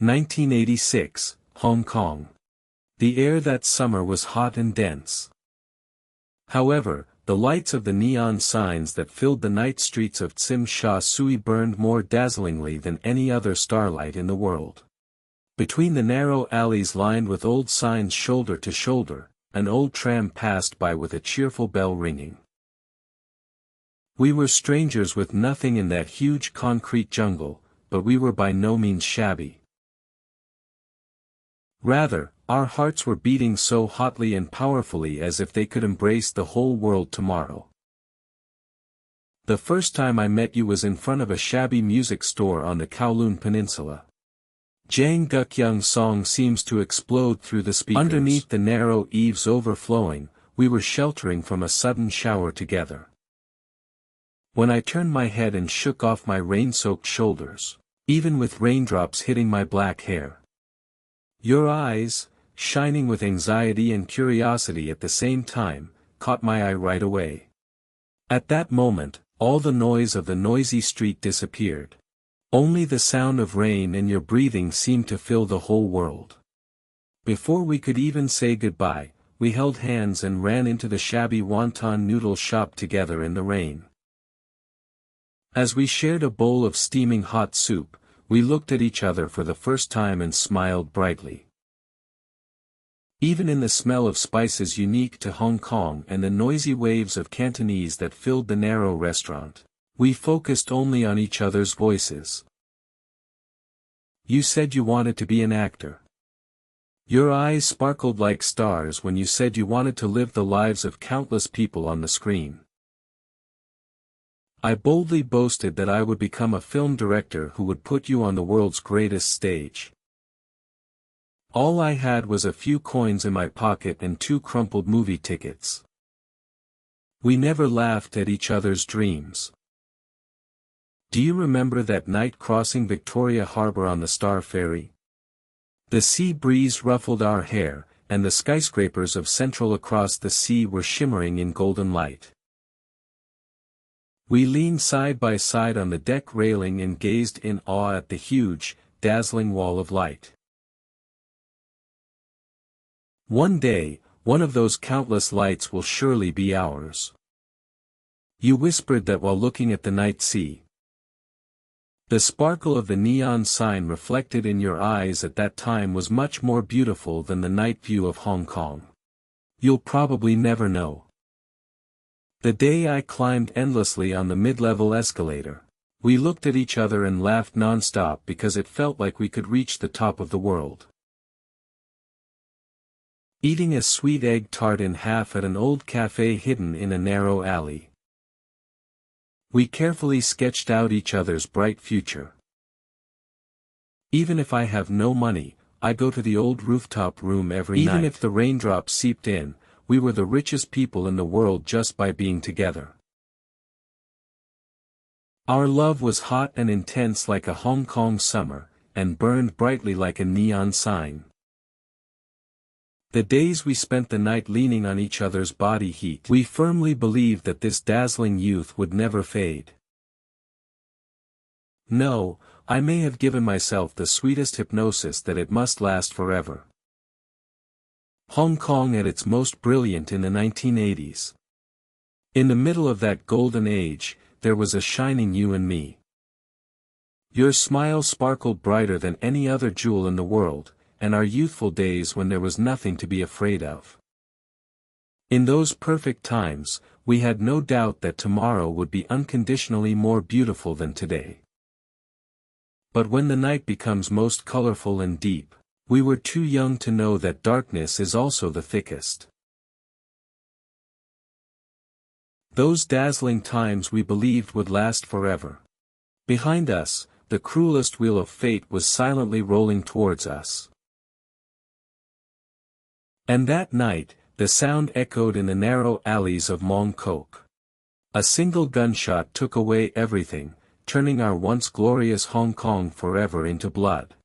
1986, Hong Kong. The air that summer was hot and dense. However, the lights of the neon signs that filled the night streets of Tsim Sha Tsui burned more dazzlingly than any other starlight in the world. Between the narrow alleys lined with old signs shoulder to shoulder, an old tram passed by with a cheerful bell ringing. We were strangers with nothing in that huge concrete jungle, but we were by no means shabby. Rather, our hearts were beating so hotly and powerfully as if they could embrace the whole world tomorrow. The first time I met you was in front of a shabby music store on the Kowloon Peninsula. Jang Gukyung's song seems to explode through the speakers. Underneath the narrow eaves overflowing, we were sheltering from a sudden shower together. When I turned my head and shook off my rain-soaked shoulders, even with raindrops hitting my black hair, your eyes, shining with anxiety and curiosity at the same time, caught my eye right away. At that moment, all the noise of the noisy street disappeared. Only the sound of rain and your breathing seemed to fill the whole world. Before we could even say goodbye, we held hands and ran into the shabby wonton noodle shop together in the rain. As we shared a bowl of steaming hot soup, we looked at each other for the first time and smiled brightly. Even in the smell of spices unique to Hong Kong and the noisy waves of Cantonese that filled the narrow restaurant, we focused only on each other's voices. You said you wanted to be an actor. Your eyes sparkled like stars when you said you wanted to live the lives of countless people on the screen. I boldly boasted that I would become a film director who would put you on the world's greatest stage. All I had was a few coins in my pocket and 2 crumpled movie tickets. We never laughed at each other's dreams. Do you remember that night crossing Victoria Harbour on the Star Ferry? The sea breeze ruffled our hair, and the skyscrapers of Central across the sea were shimmering in golden light. We leaned side by side on the deck railing and gazed in awe at the huge, dazzling wall of light. One day, one of those countless lights will surely be ours. You whispered that while looking at the night sea. The sparkle of the neon sign reflected in your eyes at that time was much more beautiful than the night view of Hong Kong. You'll probably never know. The day I climbed endlessly on the mid-level escalator, we looked at each other and laughed non-stop because it felt like we could reach the top of the world. Eating a sweet egg tart in half at an old cafe hidden in a narrow alley. We carefully sketched out each other's bright future. Even if I have no money, I go to the old rooftop room every night. Even if the raindrops seeped in, we were the richest people in the world just by being together. Our love was hot and intense like a Hong Kong summer, and burned brightly like a neon sign. The days we spent the night leaning on each other's body heat, we firmly believed that this dazzling youth would never fade. No, I may have given myself the sweetest hypnosis that it must last forever. Hong Kong at its most brilliant in the 1980s. In the middle of that golden age, there was a shining you and me. Your smile sparkled brighter than any other jewel in the world, and our youthful days when there was nothing to be afraid of. In those perfect times, we had no doubt that tomorrow would be unconditionally more beautiful than today. But when the night becomes most colorful and deep, we were too young to know that darkness is also the thickest. Those dazzling times we believed would last forever. Behind us, the cruelest wheel of fate was silently rolling towards us. And that night, the sound echoed in the narrow alleys of Mong Kok. A single gunshot took away everything, turning our once glorious Hong Kong forever into blood.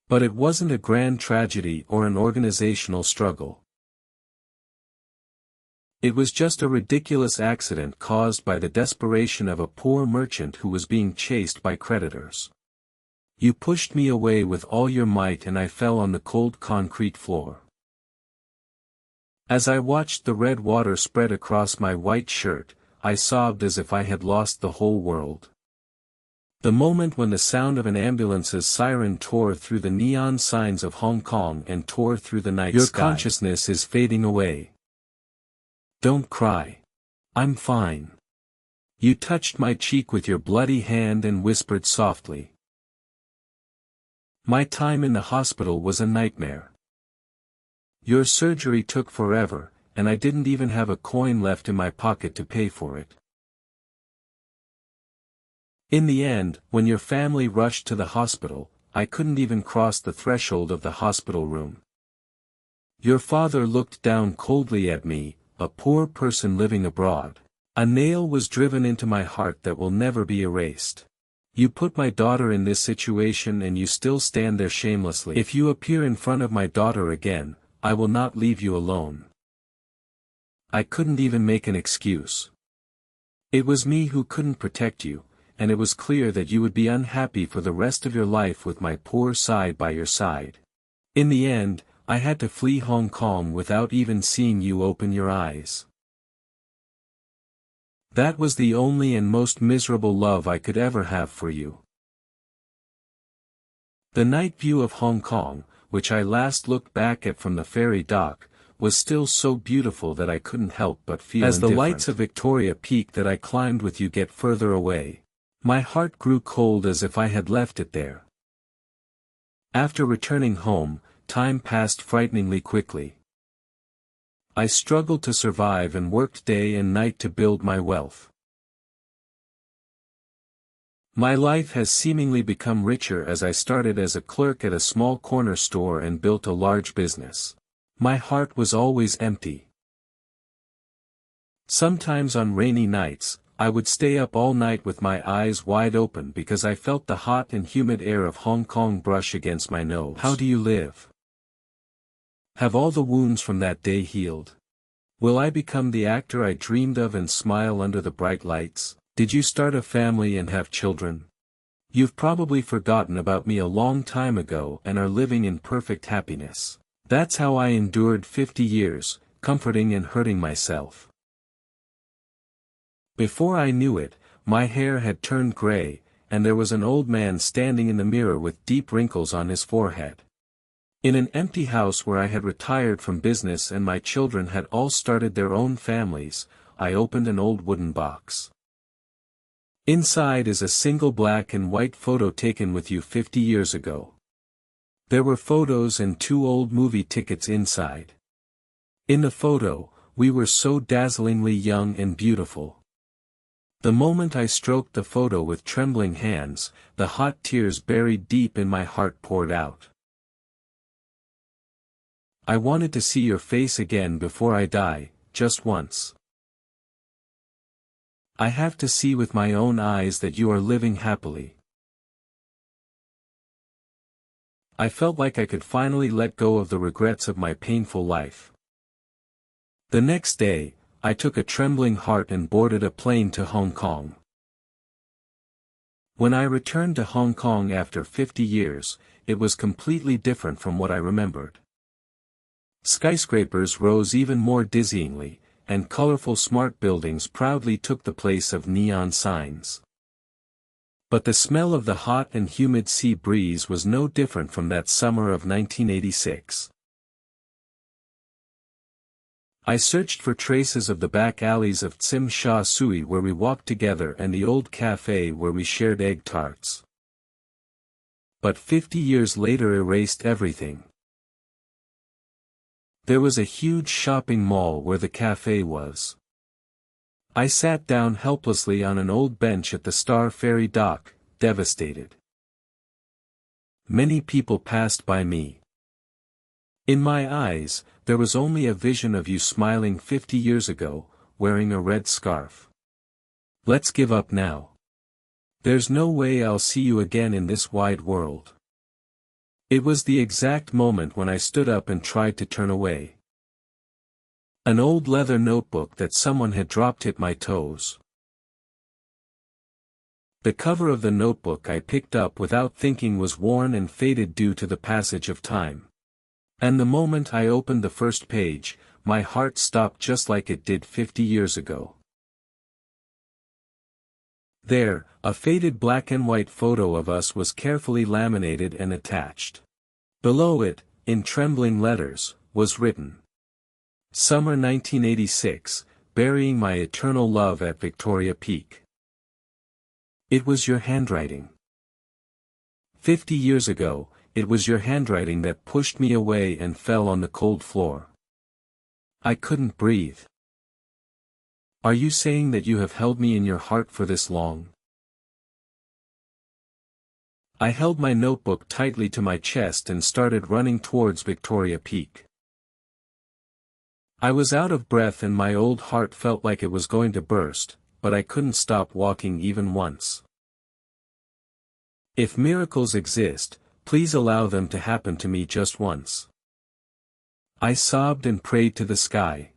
But it wasn't a grand tragedy or an organizational struggle. It was just a ridiculous accident caused by the desperation of a poor merchant who was being chased by creditors. You pushed me away with all your might and I fell on the cold concrete floor. As I watched the red water spread across my white shirt, I sobbed as if I had lost the whole world. The moment when the sound of an ambulance's siren tore through the neon signs of Hong Kong and tore through the night sky. Your consciousness is fading away. Don't cry. I'm fine. You touched my cheek with your bloody hand and whispered softly. My time in the hospital was a nightmare. Your surgery took forever, and I didn't even have a coin left in my pocket to pay for it. In the end, when your family rushed to the hospital, I couldn't even cross the threshold of the hospital room. Your father looked down coldly at me, a poor person living abroad. A nail was driven into my heart that will never be erased. You put my daughter in this situation and you still stand there shamelessly. If you appear in front of my daughter again, I will not leave you alone. I couldn't even make an excuse. It was me who couldn't protect you, and it was clear that you would be unhappy for the rest of your life with my poor side by your side. In the end, I had to flee Hong Kong without even seeing you open your eyes. That was the only and most miserable love I could ever have for you. The night view of Hong Kong, which I last looked back at from the ferry dock, was still so beautiful that I couldn't help but feel indifferent. As the lights of Victoria Peak that I climbed with you get further away, my heart grew cold as if I had left it there. After returning home, time passed frighteningly quickly. I struggled to survive and worked day and night to build my wealth. My life has seemingly become richer as I started as a clerk at a small corner store and built a large business. My heart was always empty. Sometimes on rainy nights, I would stay up all night with my eyes wide open because I felt the hot and humid air of Hong Kong brush against my nose. How do you live? Have all the wounds from that day healed? Will I become the actor I dreamed of and smile under the bright lights? Did you start a family and have children? You've probably forgotten about me a long time ago and are living in perfect happiness. That's how I endured 50 years, comforting and hurting myself. Before I knew it, my hair had turned gray, and there was an old man standing in the mirror with deep wrinkles on his forehead. In an empty house where I had retired from business and my children had all started their own families, I opened an old wooden box. Inside is a single black and white photo taken with you 50 years ago. There were photos and 2 old movie tickets inside. In the photo, we were so dazzlingly young and beautiful. The moment I stroked the photo with trembling hands, the hot tears buried deep in my heart poured out. I wanted to see your face again before I die, just once. I have to see with my own eyes that you are living happily. I felt like I could finally let go of the regrets of my painful life. The next day, I took a trembling heart and boarded a plane to Hong Kong. When I returned to Hong Kong after 50 years, it was completely different from what I remembered. Skyscrapers rose even more dizzyingly, and colorful smart buildings proudly took the place of neon signs. But the smell of the hot and humid sea breeze was no different from that summer of 1986. I searched for traces of the back alleys of Tsim Sha Tsui where we walked together and the old cafe where we shared egg tarts. But 50 years later erased everything. There was a huge shopping mall where the cafe was. I sat down helplessly on an old bench at the Star Ferry dock, devastated. Many people passed by me. In my eyes, there was only a vision of you smiling 50 years ago, wearing a red scarf. Let's give up now. There's no way I'll see you again in this wide world. It was the exact moment when I stood up and tried to turn away. An old leather notebook that someone had dropped hit my toes. The cover of the notebook I picked up without thinking was worn and faded due to the passage of time. And the moment I opened the first page, my heart stopped just like it did 50 years ago. There, a faded black and white photo of us was carefully laminated and attached. Below it, in trembling letters, was written, "Summer 1986, burying my eternal love at Victoria Peak." It was your handwriting. 50 years ago, it was your handwriting that pushed me away and fell on the cold floor. I couldn't breathe. Are you saying that you have held me in your heart for this long? I held my notebook tightly to my chest and started running towards Victoria Peak. I was out of breath and my old heart felt like it was going to burst, but I couldn't stop walking even once. If miracles exist, please allow them to happen to me just once. I sobbed and prayed to the sky,